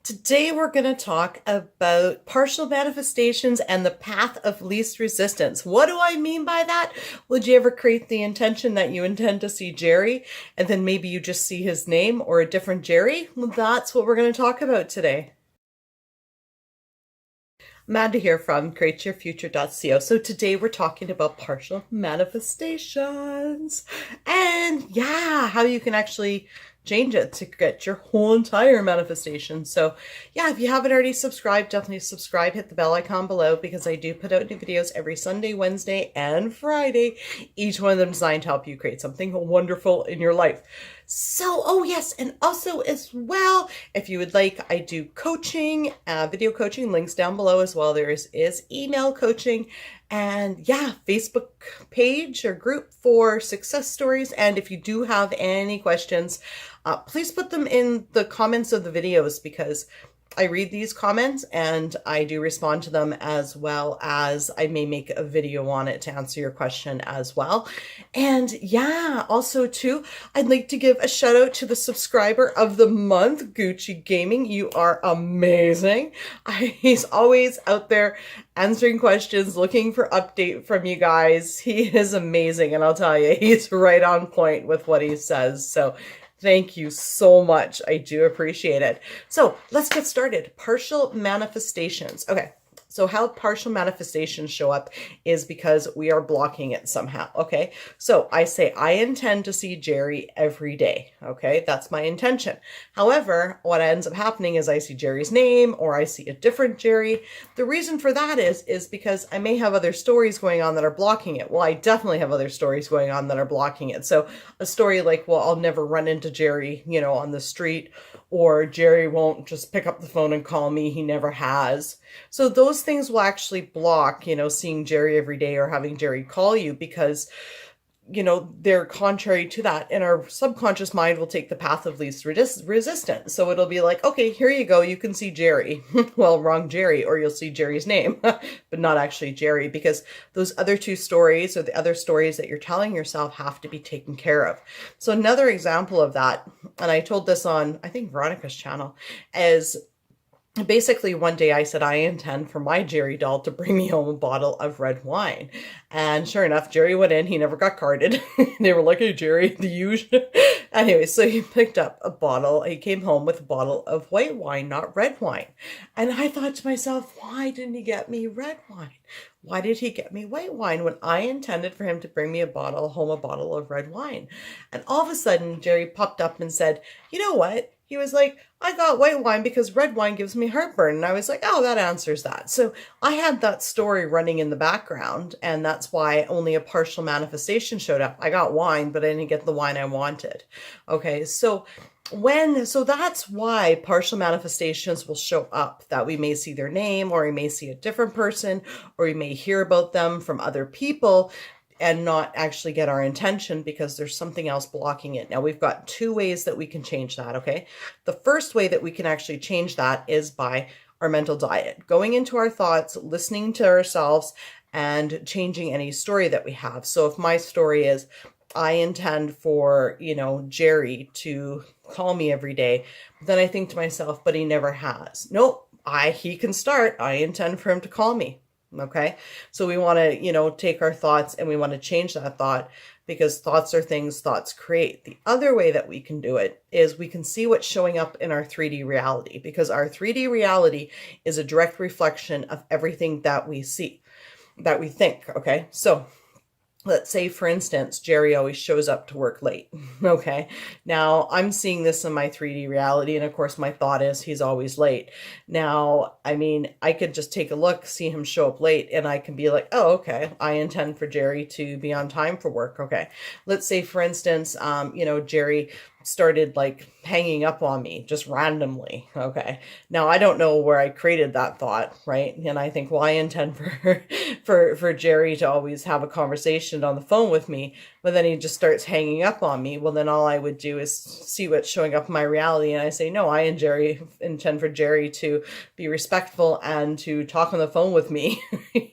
Today we're going to talk about partial manifestations and the path of least resistance. What do I mean by that? Would you ever create the intention that you intend to see Jerry and then maybe you just see his name or a different Jerry? Well, that's what we're going to talk about today. Mad to hear from createyourfuture.co. So today we're talking about partial manifestations and how you can actually change it to get your whole entire manifestation. So if you haven't already subscribed, definitely subscribe, hit the bell icon below because I do put out new videos every Sunday, Wednesday, and Friday. Each one of them designed to help you create something wonderful in your life. So, oh yes, and also as well, if you would like, I do coaching, video coaching, links down below as well. There is email coaching and Facebook page or group for success stories. And if you do have any questions, please put them in the comments of the videos because I read these comments and I do respond to them, as well as I may make a video on it to answer your question as well. And also too, I'd like to give a shout out to the subscriber of the month, Gucci Gaming. You are amazing. He's always out there answering questions, looking for update from you guys. He is amazing. And I'll tell you, he's right on point with what he says. So thank you so much. I do appreciate it. So let's get started. Partial manifestations. Okay. So how partial manifestations show up is because we are blocking it somehow. Okay. So I say, I intend to see Jerry every day. Okay. That's my intention. However, what ends up happening is I see Jerry's name or I see a different Jerry. The reason for that is because I may have other stories going on that are blocking it. Well, I definitely have other stories going on that are blocking it. So a story like, well, I'll never run into Jerry, on the street, or Jerry won't just pick up the phone and call me. He never has. So those things will actually block, seeing Jerry every day or having Jerry call you because, they're contrary to that. And our subconscious mind will take the path of least resistance. So it'll be like, okay, here you go. You can see Jerry. Well, wrong Jerry, or you'll see Jerry's name, but not actually Jerry, because those other two stories or the other stories that you're telling yourself have to be taken care of. So another example of that, and I told this on, I think, Veronica's channel, is basically one day I said, I intend for my Jerry doll to bring me home a bottle of red wine. And sure enough, Jerry went in. He never got carded. They were like, hey, Jerry, the usual. Anyway, so he picked up a bottle. He came home with a bottle of white wine, not red wine. And I thought to myself, why didn't he get me red wine? Why did he get me white wine when I intended for him to bring me a bottle of red wine? And all of a sudden, Jerry popped up and said, you know what? He was like, I got white wine because red wine gives me heartburn. And I was like, oh, that answers that. So I had that story running in the background, and that's why only a partial manifestation showed up. I got wine, but I didn't get the wine I wanted. Okay, so that's why partial manifestations will show up, that we may see their name, or we may see a different person, or we may hear about them from other people and not actually get our intention because there's something else blocking it. Now we've got two ways that we can change that, okay? The first way that we can actually change that is by our mental diet, going into our thoughts, listening to ourselves, and changing any story that we have. So if my story is, I intend for, Jerry to call me every day, then I think to myself, but he never has. Nope, he can start. I intend for him to call me. Okay. So we want to, take our thoughts and we want to change that thought, because thoughts are things thoughts create. The other way that we can do it is we can see what's showing up in our 3D reality, because our 3D reality is a direct reflection of everything that we see, that we think. Okay. So let's say, for instance, Jerry always shows up to work late. Okay. Now I'm seeing this in my 3D reality. And of course, my thought is he's always late. Now, I mean, I could just take a look, see him show up late, and I can be like, oh, okay, I intend for Jerry to be on time for work. Okay. Let's say, for instance, Jerry started like hanging up on me just randomly. Okay. Now I don't know where I created that thought, right? And I think, well, I intend for Jerry to always have a conversation on the phone with me. But then he just starts hanging up on me. Well, then all I would do is see what's showing up in my reality. And I say, no, I and Jerry intend for Jerry to be respectful and to talk on the phone with me,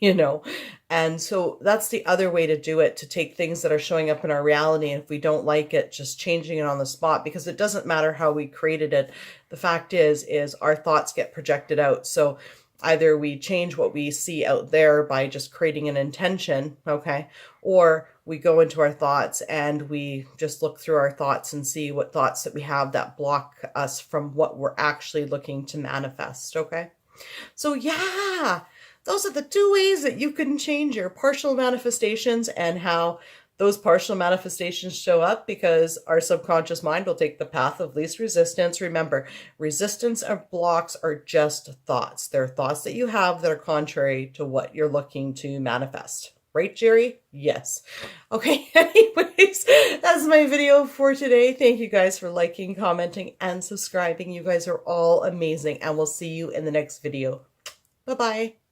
you know. And so that's the other way to do it, to take things that are showing up in our reality, and if we don't like it, just changing it on the spot, because it doesn't matter how we created it. The fact is our thoughts get projected out. So either we change what we see out there by just creating an intention, okay, or we go into our thoughts and we just look through our thoughts and see what thoughts that we have that block us from what we're actually looking to manifest, okay? So yeah, those are the two ways that you can change your partial manifestations and how those partial manifestations show up, because our subconscious mind will take the path of least resistance. Remember, resistance or blocks are just thoughts. They're thoughts that you have that are contrary to what you're looking to manifest. Right, Jerry? Yes. Okay, anyways, that's my video for today. Thank you guys for liking, commenting, and subscribing. You guys are all amazing, and we'll see you in the next video. Bye-bye.